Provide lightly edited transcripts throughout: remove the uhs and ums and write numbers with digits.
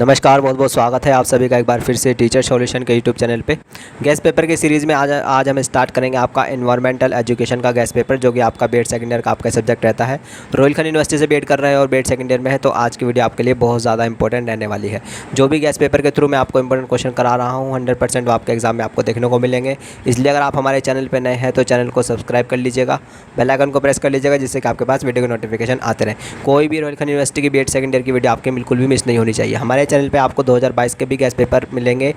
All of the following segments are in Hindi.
नमस्कार, बहुत बहुत स्वागत है आप सभी का एक बार फिर से टीचर सॉल्यूशन के यूट्यूब चैनल पे। गैस पेपर की सीरीज़ में आज हम स्टार्ट करेंगे आपका एनवायरमेंटल एजुकेशन का गैस पेपर, जो कि आपका बीएड सेकंड ईयर का आपका सब्जेक्ट रहता है। रोहिलखंड यूनिवर्सिटी से बीएड कर रहे हैं और बीएड सेकंड ईयर में है, तो आज की वीडियो आपके लिए बहुत ज़्यादा इंपॉर्टेंट रहने वाली है। जो भी गैस पेपर के थ्रू मैं आपको इंपॉर्टेंट क्वेश्चन करा रहा हूँ 100% वो आपके एग्जाम में आपको देखने को मिलेंगे। इसलिए अगर आप हमारे चैनल पर नए हैं तो चैनल को सब्सक्राइब कर लीजिएगा, बेल आइकन को प्रेस कर लीजिएगा, जिससे कि आपके पास वीडियो के नोटिफिकेशन आते रहे। कोई भी रोहिलखंड यूनिवर्सिटी की बीएड सेकंड ईयर की वीडियो आपके बिल्कुल भी मिस नहीं होनी चाहिए। हमारे चैनल पर आपको 2022 के भी गैस पेपर मिलेंगे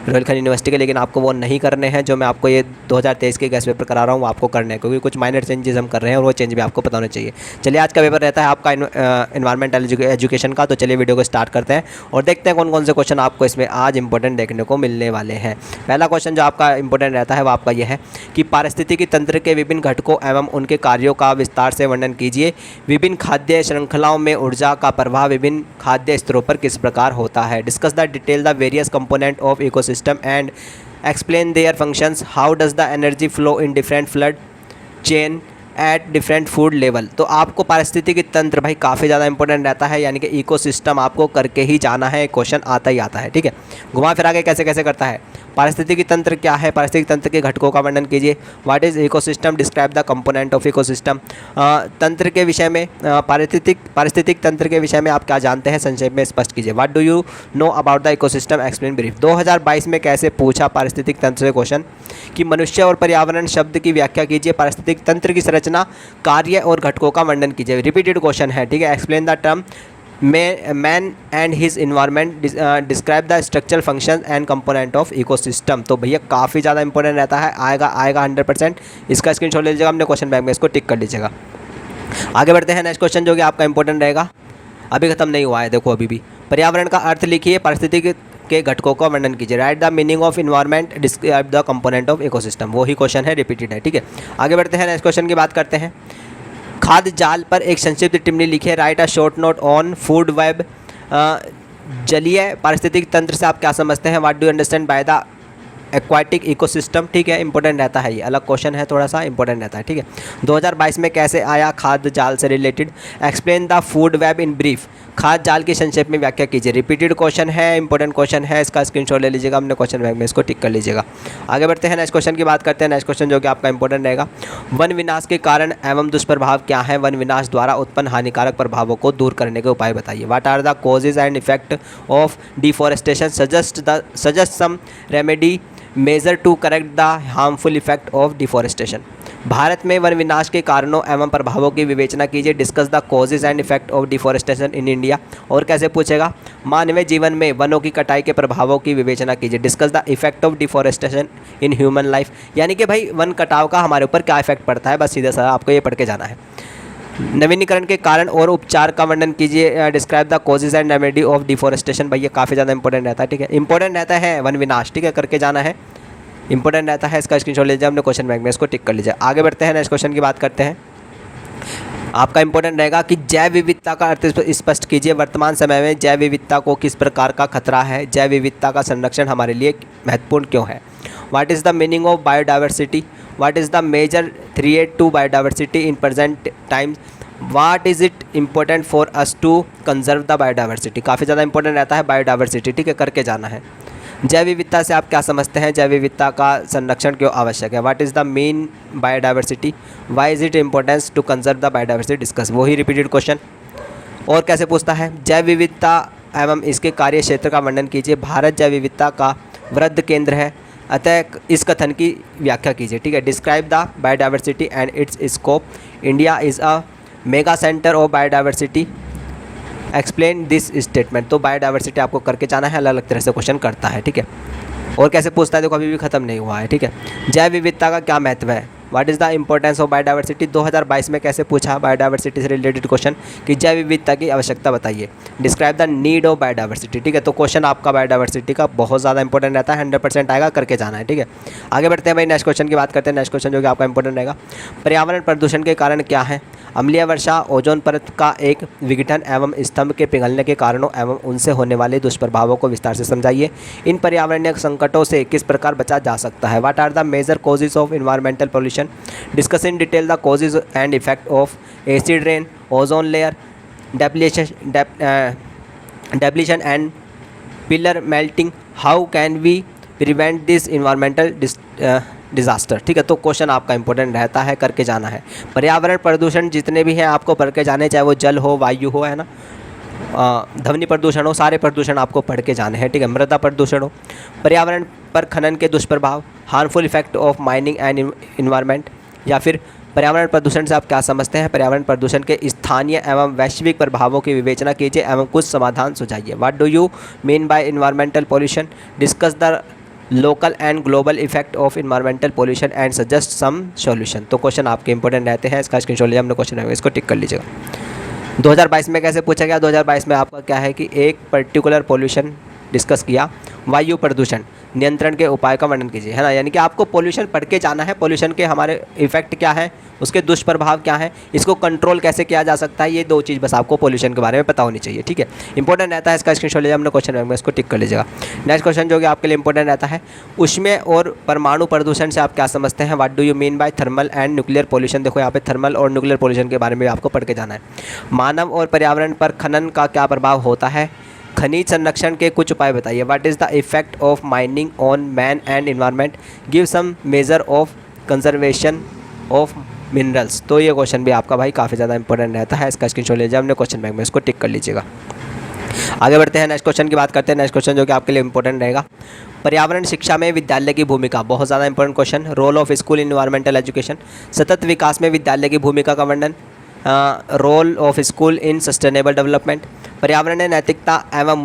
रोहिलखंड यूनिवर्सिटी के, लेकिन आपको वो नहीं करने हैं। जो मैं आपको ये 2023 के गैस पेपर करा रहा हूँ वो आपको करने हैं, क्योंकि कुछ माइनर चेंजेस हम कर रहे हैं और वो चेंज भी आपको पता होना चाहिए। चलिए, आज का पेपर रहता है आपका एनवायरमेंटल एजुकेशन का, तो चलिए वीडियो को स्टार्ट करते हैं और देखते हैं कौन कौन से क्वेश्चन आपको इसमें आज इंपॉर्टेंट देखने को मिलने वाले हैं। पहला क्वेश्चन जो आपका इंपॉर्टेंट रहता है वो आपका यह है कि पारिस्थितिकी तंत्र के विभिन्न घटकों एवं उनके कार्यों का विस्तार से वर्णन कीजिए। विभिन्न खाद्य श्रृंखलाओं में ऊर्जा का प्रवाह विभिन्न खाद्य स्तरों पर किस प्रकार होता है। Discuss the detail the various component of ecosystem and explain their functions. How does the energy flow in different flood chain at different food level. तो आपको पारिस्थितिकी तंत्र भाई काफ़ी ज़्यादा इंपॉर्टेंट रहता है, यानी कि इकोसिस्टम आपको करके ही जाना है, क्वेश्चन आता ही आता है। ठीक है, घुमा फिरा के कैसे कैसे करता है। पारिस्थितिकी तंत्र क्या है, पारिस्थितिकी तंत्र के घटकों का वर्णन कीजिए। What is ecosystem, describe the component of ecosystem. तंत्र के विषय में पारिस्थितिक तंत्र के विषय में आप क्या जानते हैं, संक्षेप में स्पष्ट कीजिए। What do you know about the ecosystem, explain brief. 2022 में कैसे पूछा पारिस्थितिक तंत्र से क्वेश्चन कि मनुष्य और पर्यावरण शब्द की व्याख्या कीजिए। पारिस्थितिक तंत्र की संरचना, कार्य और घटकों का वर्णन कीजिए। रिपीटेड क्वेश्चन है, ठीक है। Explain the term man and his environment, describe the structural function and component of ecosystem. तो भैया काफ़ी ज़्यादा इंपॉर्टेंट रहता है, आएगा 100%। इसका स्क्रीनशॉट ले लीजिएगा, अपने क्वेश्चन बैंक में इसको टिक कर लीजिएगा। आगे बढ़ते हैं, नेक्स्ट क्वेश्चन जो कि आपका इंपॉर्टेंट रहेगा, अभी खत्म नहीं हुआ है, देखो अभी भी। पर्यावरण का अर्थ लिखिए, पारिस्थितिक के घटकों का वर्णन कीजिए। Right the meaning of environment, describe the component of ecosystem. वही क्वेश्चन है, रिपीटेड है, ठीक है। आगे बढ़ते हैं, नेक्स्ट क्वेश्चन की बात करते हैं। खाद्य जाल पर एक संक्षिप्त टिप्पणी लिखिए। Write a short note on food web. जलीय पारिस्थितिक तंत्र से आप क्या समझते हैं। What do understand by the aquatic ecosystem. ठीक है, इंपॉर्टेंट रहता है, ये अलग क्वेश्चन है, थोड़ा सा इंपॉर्टेंट रहता है, ठीक है। 2022 में कैसे आया खाद्य जाल से related. Explain the food web in brief. खाद्य जाल की संक्षेप में व्याख्या कीजिए। रिपीटेड क्वेश्चन है, इंपॉर्टेंट क्वेश्चन है, इसका स्क्रीनशॉट ले लीजिएगा, अपने क्वेश्चन बैंक में इसको टिक कर लीजिएगा। आगे बढ़ते हैं, नेक्स्ट क्वेश्चन की बात करते हैं। नेक्स्ट क्वेश्चन जो कि आपका इंपॉर्टेंट रहेगा, वन विनाश के कारण एवं दुष्प्रभाव क्या है। वन विनाश द्वारा उत्पन्न हानिकारक प्रभावों को दूर करने के उपाय बताइए। What are the causes and effect of deforestation, suggest some remedy measure to correct the harmful effect of deforestation. Bharat में वन विनाश के कारणों एवं प्रभावों की विवेचना कीजिए। Discuss the causes and effect of deforestation in India. और कैसे पूछेगा, मानवीय जीवन में वनों की कटाई के प्रभावों की विवेचना कीजिए। Discuss the effect of deforestation in human life, यानी कि भाई वन कटाव का हमारे ऊपर क्या इफेक्ट पड़ता है, बस सीधा सा आपको ये पढ़ के जाना है। नवीनीकरण के कारण और उपचार का वर्णन कीजिए। Describe the causes and remedy of deforestation. भाई ये काफ़ी ज़्यादा इंपॉर्टेंट रहता है, ठीक है, इंपॉर्टेंट रहता है वन विनाश, ठीक है, करके जाना है, इंपॉर्टेंट रहता है। इसका स्क्रीनशॉट लीजिए, अपने क्वेश्चन बैंक में इसको टिक कर लीजिए। आगे बढ़ते हैं, नेक्स्ट क्वेश्चन की बात करते हैं। आपका इंपॉर्टेंट रहेगा कि जैव विविधता का अर्थ स्पष्ट कीजिए। वर्तमान समय में जैव विविधता को किस प्रकार का खतरा है। जैव विविधता का संरक्षण हमारे लिए महत्वपूर्ण क्यों है। What is the meaning of biodiversity. What is the major threat to biodiversity in present times. What is it important for us to conserve the biodiversity. काफ़ी ज़्यादा इंपॉर्टेंट रहता है बायोडाइवर्सिटी, ठीक है, करके जाना है। जैव विविधता से आप क्या समझते हैं, जैव विविधता का संरक्षण क्यों आवश्यक है। What is the main biodiversity, why is it importance to conserve the biodiversity, discuss. वही रिपीटेड क्वेश्चन। और कैसे पूछता है, जैव विविधता एवं इसके कार्य क्षेत्र का वर्णन कीजिए। भारत जैव विविधता का वृहद केंद्र है, अतः इस कथन की व्याख्या कीजिए, ठीक है। Describe the biodiversity and it's scope. India is a mega centre of biodiversity, explain this statement. तो बायोडाइवर्सिटी आपको करके जाना है, अलग अलग तरह से क्वेश्चन करता है, ठीक है। और कैसे पूछता है, देखो अभी भी खत्म नहीं हुआ है, ठीक है। जैव विविधता का क्या महत्व है। What is the importance of biodiversity. 2022 में कैसे पूछा बायोडाइवर्सिटी से रिलेटेड क्वेश्चन कि जैव विविधता की आवश्यकता बताइए। Describe the need of biodiversity, ठीक है। तो क्वेश्चन आपका बायोडाइवर्सिटी का बहुत ज़्यादा इंपॉर्टेंट रहता है, 100% आएगा, करके जाना है, ठीक है। आगे बढ़ते हैं भाई, नेक्स्ट क्वेश्चन की बात करते हैं। नेक्स्ट क्वेश्चन जो कि आपका इंपॉर्टेंट रहेगा, पर्यावरण प्रदूषण के कारण क्या है। अम्लीय वर्षा, ओजोन परत का एक विघटन एवं स्तंभ के पिघलने के कारणों एवं उनसे होने वाले दुष्प्रभावों को विस्तार से समझाइए। इन पर्यावरणीय संकटों से किस प्रकार बचा जा सकता है। What are the major causes of environmental pollution. Discuss in detail the causes and effect of acid rain, ozone layer, depletion and polar melting, how can we prevent this environmental disaster. ठीक है, तो क्वेश्चन आपका इंपॉर्टेंट रहता है, करके जाना है। पर्यावरण प्रदूषण जितने भी हैं आपको पढ़ के जाने, चाहे वो जल हो, वायु हो, है ना, ध्वनि प्रदूषण हो, सारे प्रदूषण आपको पढ़ के जाने हैं। ठीक है, मृदा प्रदूषण हो, पर्यावरण पर खनन के दुष्प्रभाव, harmful effect of mining and environment, या फिर पर्यावरण प्रदूषण से आप क्या समझते हैं, पर्यावरण प्रदूषण के स्थानीय एवं वैश्विक प्रभावों की विवेचना कीजिए एवं कुछ समाधान सुझाइए। What do you mean by environmental pollution, discuss the local and global effect of environmental pollution and suggest some solution. तो क्वेश्चन आपके इंपॉर्टेंट रहते हैं, इसका स्क्रीनशॉट लीजिए, हमने क्वेश्चन है इसको टिक कर लीजिएगा। 2022 में कैसे पूछा गया, 2022 में आपका क्या है कि एक पर्टिकुलर पॉल्यूशन डिस्कस किया, वायु प्रदूषण, नियंत्रण के उपाय का वर्णन कीजिए, है ना। यानी कि आपको पोल्यूशन पढ़ के जाना है, पोल्यूशन के हमारे इफेक्ट क्या है, उसके दुष्प्रभाव क्या है, इसको कंट्रोल कैसे किया जा सकता है, ये दो चीज़ बस आपको पोल्यूशन के बारे में पता होनी चाहिए। ठीक है, इंपॉर्टेंट रहता है, इसका स्क्रीनशॉट लीजिए, हमने क्वेश्चन में इसको टिक कर लीजिएगा। नेक्स्ट क्वेश्चन जो कि आपके लिए इंपॉर्टेंट रहता है, ऊष्मीय और परमाणु प्रदूषण से आप क्या समझते हैं, what do you mean by thermal and nuclear pollution. देखो यहाँ पे थर्मल और न्यूक्लियर पोल्यूशन के बारे में आपको पढ़ के जाना है। मानव और पर्यावरण पर खनन का क्या प्रभाव होता है, खनिज संरक्षण के कुछ उपाय बताइए। What is the effect of mining on man and environment, give some measure of conservation of minerals. तो ये क्वेश्चन भी आपका भाई काफ़ी ज़्यादा इंपॉर्टेंट रहता है, इसका स्क्रीनशॉट लीजिए, हमने क्वेश्चन बैंक में इसको टिक कर लीजिएगा। आगे बढ़ते हैं, नेक्स्ट क्वेश्चन की बात करते हैं। नेक्स्ट क्वेश्चन जो कि आपके लिए इंपॉर्टेंट रहेगा, पर्यावरण शिक्षा में विद्यालय की भूमिका, बहुत ज़्यादा important question. Role of school in environmental education, सतत विकास में विद्यालय की भूमिका का वर्णन। Role of school in sustainable development, पर्यावरणीय नैतिकता एवं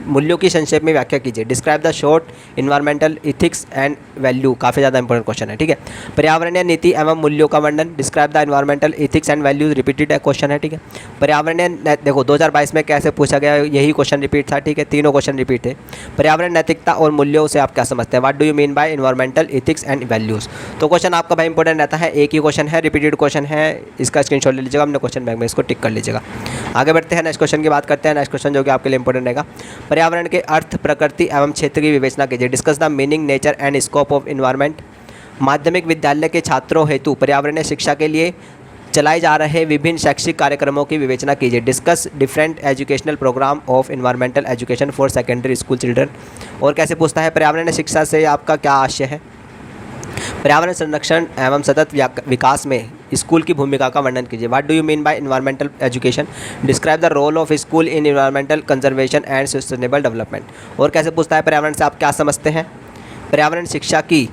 मूल्यों की संक्षेप में व्याख्या कीजिए। Describe the short environmental ethics and value, काफ़ी ज़्यादा इंपॉर्टेंट क्वेश्चन है। ठीक है, पर्यावरणीय नीति एवं मूल्यों का वर्णन, describe the environmental ethics and values, repeated question है। ठीक है, पर्यावरणीय देखो 2022 में कैसे पूछा गया, यही क्वेश्चन रिपीट था। ठीक है, तीनों क्वेश्चन रिपीट थे। पर्यावरण नैतिकता और मूल्यों से आप क्या समझते हैं, what do you mean by environmental ethics and values. तो क्वेश्चन आपका भाई इंपॉर्टेंट रहता है, एक ही क्वेश्चन है, रिपीटेड क्वेश्चन है, इसका स्क्रीनशॉट ले लीजिएगा, हमने क्वेश्चन बैंक में इसको टिक कर लीजिएगा। आगे बढ़ते हैं, नेक्स्ट क्वेश्चन की बात करते हैं। नेक्स्ट क्वेश्चन जो कि आपके लिए इंपॉर्टेंट रहेगा, पर्यावरण के अर्थ, प्रकृति एवं क्षेत्र की विवेचना कीजिए। Discuss the meaning, nature and scope of environment. माध्यमिक विद्यालय के छात्रों हेतु पर्यावरणीय शिक्षा के लिए चलाए जा रहे विभिन्न शैक्षिक कार्यक्रमों की विवेचना कीजिए। Discuss different educational programme of environmental education for secondary school children. और कैसे पूछता है, पर्यावरणीय शिक्षा से आपका क्या आशय है, पर्यावरण संरक्षण एवं सतत विकास में स्कूल की भूमिका का वर्णन कीजिए। What do you mean by environmental education, describe the role of school in environmental conservation and sustainable development. और कैसे पूछता है, पर्यावरण से आप क्या समझते हैं, पर्यावरण शिक्षा की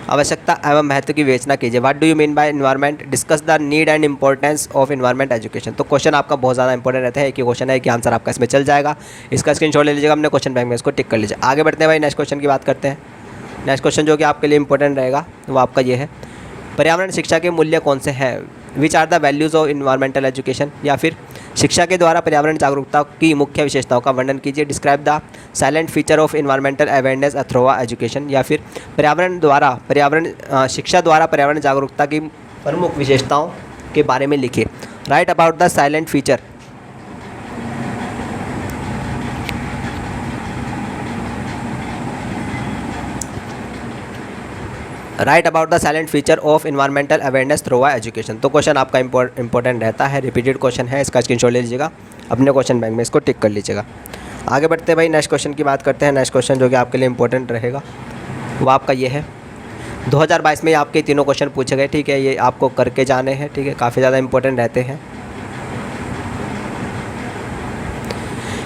आवश्यकता एवं महत्व की विवेचना कीजिए। What do you mean bye environment, discuss the need and importance of environment education. तो क्वेश्चन आपका बहुत ज़्यादा इंपॉर्टेंट रहता है, एक ही क्वेश्चन है कि आंसर आपका इसमें चल जाएगा, इसका स्क्रीनशॉट ले लीजिएगा, हमने क्वेश्चन बैंक में इसको टिक कर लीजिए। आगे बढ़ते हैं भाई, नेक्स्ट क्वेश्चन की बात करते हैं। नेक्स्ट क्वेश्चन जो कि आपके लिए इंपॉर्टेंट रहेगा वो आपका ये है, पर्यावरण शिक्षा के मूल्य कौन से हैं, which are the values of environmental education. या फिर शिक्षा के द्वारा पर्यावरण जागरूकता की मुख्य विशेषताओं का वर्णन कीजिए। Describe the silent feature of environmental awareness अथवा एजुकेशन। या फिर शिक्षा द्वारा पर्यावरण जागरूकता की प्रमुख विशेषताओं के बारे में लिखिए। Right about the silent feature, right about the silent feature of environmental awareness through education. तो क्वेश्चन आपका इंपॉर्टेंट रहता है, रिपीटेड क्वेश्चन है, इसका स्क्रीनशॉट ले लीजिएगा, अपने क्वेश्चन बैंक में इसको टिक कर लीजिएगा। आगे बढ़ते हैं भाई, नेक्स्ट क्वेश्चन की बात करते हैं। नेक्स्ट क्वेश्चन जो कि आपके लिए इंपॉर्टेंट रहेगा वो आपका ये है, 2022 में आपके तीनों क्वेश्चन पूछे गए। ठीक है, ये आपको करके जाने हैं। ठीक है, काफ़ी ज़्यादा इंपॉर्टेंट रहते हैं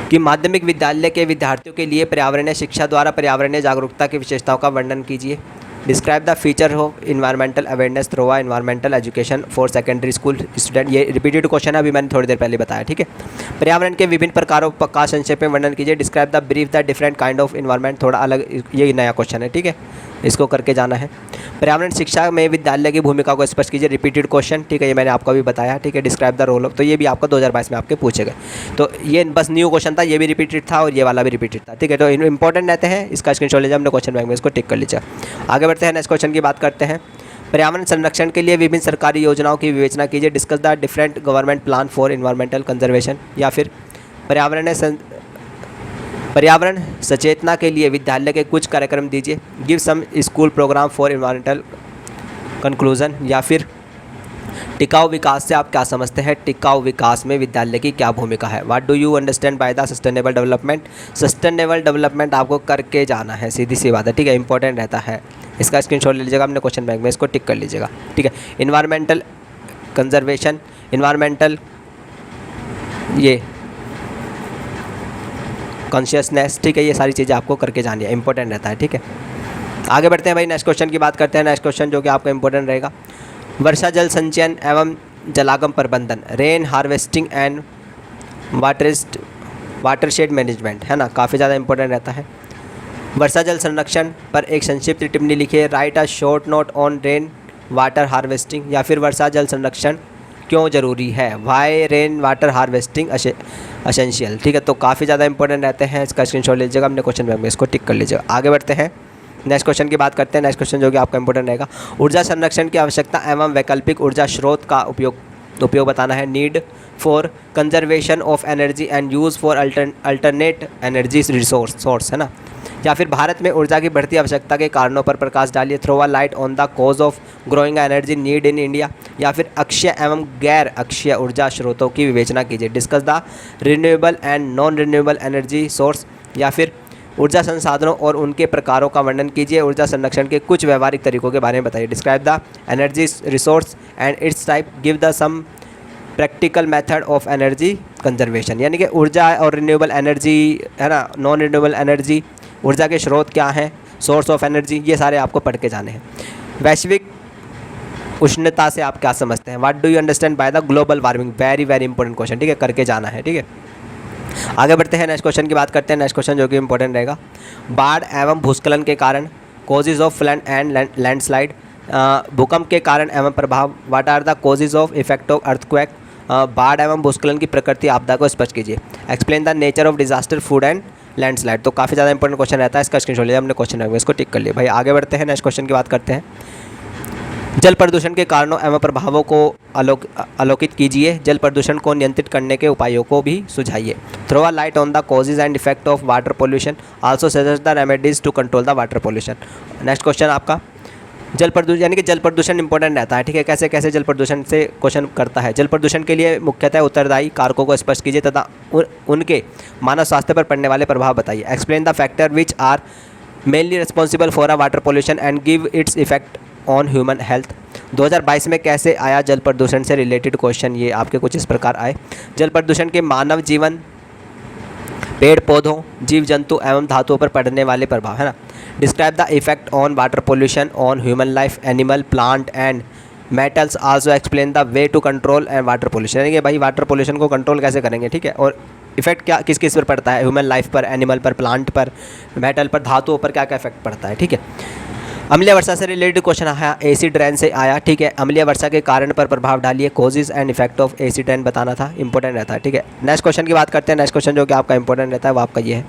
कि माध्यमिक विद्यालय के विद्यार्थियों के लिए पर्यावरणीय शिक्षा द्वारा पर्यावरणीय जागरूकता की विशेषताओं का वर्णन कीजिए। Describe the feature of environmental awareness through environmental education for secondary school student. ये रिपीटेड क्वेश्चन है, अभी मैंने थोड़ी देर पहले बताया। ठीक है, पर्यावरण के विभिन्न प्रकारों का संक्षेप में वर्णन कीजिए। Describe the brief the different kind of environment, थोड़ा अलग, ये नया क्वेश्चन है। ठीक है, इसको करके जाना है। पर्यावरण शिक्षा में विद्यालय की भूमिका को स्पष्ट कीजिए, रिपीटेड क्वेश्चन। ठीक है, ये मैंने आपको भी बताया। ठीक है, डिस्क्राइब द रोल ऑफ, तो ये भी आपका 2022 में आपके पूछे गए। तो ये बस न्यू क्वेश्चन था, ये भी रिपीटेड था और ये वाला भी रिपीटेड था। ठीक है, तो इंपॉर्टेंट रहते हैं, इसका स्क्रीनशॉट लीजिए, हमने क्वेश्चन बैंक में इसको टिक कर लीजिए। आगे बढ़ते हैं, नेक्स्ट क्वेश्चन की बात करते हैं। पर्यावरण संरक्षण के लिए विभिन्न सरकारी योजनाओं की विवेचना कीजिए। Discuss the different government plan for environmental conservation. या फिर पर्यावरण सचेतना के लिए विद्यालय के कुछ कार्यक्रम दीजिए। Give some school programme for environmental conclusion. या फिर टिकाऊ विकास से आप क्या समझते हैं? टिकाऊ विकास में विद्यालय की क्या भूमिका है? What do you understand by the sustainable development? Sustainable development आपको करके जाना है, सीधी सी बात है, ठीक है, इंपॉर्टेंट रहता है। इसका स्क्रीनशॉट ले लीजिएगा अपने क्वेश्चन बैंक में, इसको टिक कर लीजिएगा, ठीक है। इन्वायरमेंटल कंजर्वेशन, इन्वायरमेंटल ये कॉन्शियसनेस, ठीक है, ये सारी चीज़ें आपको करके जानी है, इंपॉर्टेंट रहता है, ठीक है। आगे बढ़ते हैं भाई, नेक्स्ट क्वेश्चन की बात करते हैं। नेक्स्ट क्वेश्चन जो कि आपका इंपॉर्टेंट रहेगा, वर्षा जल संचयन एवं जलागम प्रबंधन, rain harvesting and watershed management, है ना, काफ़ी ज़्यादा इंपॉर्टेंट रहता है। वर्षा जल संरक्षण पर एक संक्षिप्त टिप्पणी लिखिए, write a short note on rain water harvesting, या फिर वर्षा जल संरक्षण क्यों ज़रूरी है, why rain water harvesting essential, ठीक है। तो काफ़ी ज़्यादा इंपॉर्टेंट रहते हैं, इसका स्क्रीनशॉट लीजिएगा अपने क्वेश्चन बैंक में, इसको टिक कर लीजिएगा। आगे बढ़ते हैं, नेक्स्ट क्वेश्चन की बात करते हैं। नेक्स्ट क्वेश्चन जो कि आपका इंपॉर्टेंट रहेगा, ऊर्जा संरक्षण की आवश्यकता एवं वैकल्पिक ऊर्जा स्रोत का उपयोग बताना है, need for conservation of energy and use for alternate energy source, है ना। या फिर भारत में ऊर्जा की बढ़ती आवश्यकता के कारणों पर प्रकाश डालिए, throw a light on the cause of growing energy need in India. या फिर अक्षय एवं गैर अक्षय ऊर्जा स्रोतों की विवेचना कीजिए, discuss the renewable and non renewable energy source. या फिर ऊर्जा संसाधनों और उनके प्रकारों का वर्णन कीजिए, ऊर्जा संरक्षण के कुछ व्यवहारिक तरीकों के बारे में बताइए, describe the energy resource and its type, give the some practical method of energy conservation. यानी कि ऊर्जा और रिन्यूएबल एनर्जी, है ना, नॉन रिन्यूएबल एनर्जी, ऊर्जा के स्रोत क्या हैं, सोर्स ऑफ एनर्जी, ये सारे आपको पढ़ के जाने हैं। वैश्विक उष्णता से आप क्या समझते हैं? What do you understand by the global warming? Very very important question, ठीक है, करके जाना है, ठीक है। आगे बढ़ते हैं, नेक्स्ट क्वेश्चन की बात करते हैं। नेक्स्ट क्वेश्चन जो कि इंपॉर्टेंट रहेगा, बाढ़ एवं भूस्खलन के कारण, causes of flood and landslide, भूकंप के कारण एवं प्रभाव, what are the causes of effect of earthquake, बाढ़ एवं भूस्खलन की प्रकृति आपदा को स्पष्ट कीजिए, explain the nature of disaster flood and landslide. तो काफ़ी ज़्यादा इंपॉर्टेंट क्वेश्चन रहता है, इसका स्क्रीनशॉट लिया हमने क्वेश्चन है, इसको टिक कर लिया भाई। आगे बढ़ते हैं, नेक्स्ट क्वेश्चन की बात करते हैं। जल प्रदूषण के कारणों एवं प्रभावों को आलोकित कीजिए, जल प्रदूषण को नियंत्रित करने के उपायों को भी सुझाइए, throw a light on the causes and effect of water pollution, also suggest the remedies to control the water pollution. Next question आपका, जल प्रदूषण, यानी कि जल प्रदूषण इंपॉर्टेंट रहता है, ठीक है, कैसे कैसे जल प्रदूषण से क्वेश्चन करता है। जल प्रदूषण के लिए मुख्यतः उत्तरदायी कारकों को स्पष्ट कीजिए तथा उनके मानव स्वास्थ्य पर पड़ने वाले प्रभाव बताइए, explain the factor which are mainly responsible for a water pollution and give its effect on human health. 2022 में कैसे आया जल प्रदूषण से रिलेटेड क्वेश्चन, ये आपके कुछ इस प्रकार आए, जल प्रदूषण के मानव जीवन, पेड़ पौधों, जीव जंतु एवं धातुओं पर पड़ने वाले प्रभाव, है ना। Describe the effect on water pollution on human life, animal, plant and metals, also explain the way to control and water pollution. यानी कि भाई वाटर पोल्यूशन को कंट्रोल कैसे करेंगे, ठीक है, और इफेक्ट क्या किस किस पर पड़ता है, ह्यूमन लाइफ पर, एनिमल पर, प्लांट पर, मेटल पर, धातुओं पर क्या क्या इफेक्ट पड़ता है, ठीक है। अम्लीय वर्षा से रिलेटेड क्वेश्चन आया, एसिड रेन से आया, ठीक है, अम्लीय वर्षा के कारण पर प्रभाव डालिए, causes and effect of acid rain बताना था, इंपॉर्टेंट रहता है, ठीक है। नेक्स्ट क्वेश्चन की बात करते हैं। नेक्स्ट क्वेश्चन जो कि आपका इंपॉर्टेंट रहता है वो आपका ये है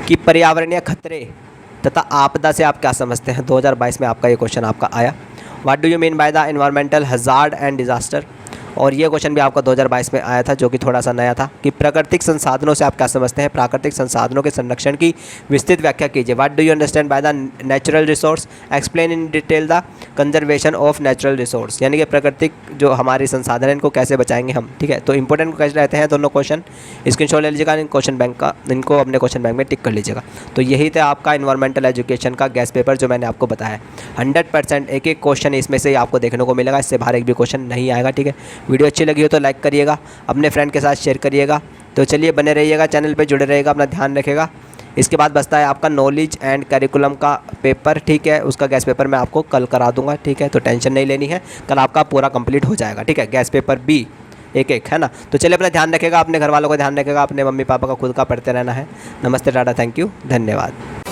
कि पर्यावरणीय खतरे तथा आपदा से आप क्या समझते हैं? 2022 में आपका ये क्वेश्चन आपका आया, what do you mean by the environmental hazard and disaster. और ये क्वेश्चन भी आपका 2022 में आया था, जो कि थोड़ा सा नया था, कि प्राकृतिक संसाधनों से आप क्या समझते हैं? प्राकृतिक संसाधनों के संरक्षण की विस्तृत व्याख्या कीजिए, what do you understand by the natural resource, explain in detail the conservation of natural resource. यानी कि प्राकृतिक जो हमारी संसाधन है इनको कैसे बचाएंगे हम, ठीक है। तो इंपॉर्टेंट क्वेश्चन रहते हैं दोनों क्वेश्चन, स्क्रीनशॉट ले लीजिएगा इन क्वेश्चन बैंक का, इनको अपने क्वेश्चन बैंक में टिक कर लीजिएगा। तो यही था आपका इन्वायरमेंटल एजुकेशन का गैस पेपर जो मैंने आपको बताया, 100% एक एक क्वेश्चन इसमें से आपको देखने को मिलेगा, इससे बाहर एक भी क्वेश्चन नहीं आएगा, ठीक है। वीडियो अच्छी लगी हो तो लाइक करिएगा, अपने फ्रेंड के साथ शेयर करिएगा। तो चलिए बने रहिएगा, चैनल पे जुड़े रहिएगा, अपना ध्यान रखिएगा। इसके बाद बचता है आपका नॉलेज एंड करिकुलम का पेपर, ठीक है, उसका गैस पेपर मैं आपको कल करा दूंगा, ठीक है, तो टेंशन नहीं लेनी है, कल आपका पूरा कंप्लीट हो जाएगा, ठीक है, गैस पेपर भी एक एक, है ना। तो चलिए अपना ध्यान रखिएगा, अपने घर वालों का ध्यान रखिएगा, अपने मम्मी पापा का खुद का पढ़ते रहना है। नमस्ते, टाटा, थैंक यू, धन्यवाद।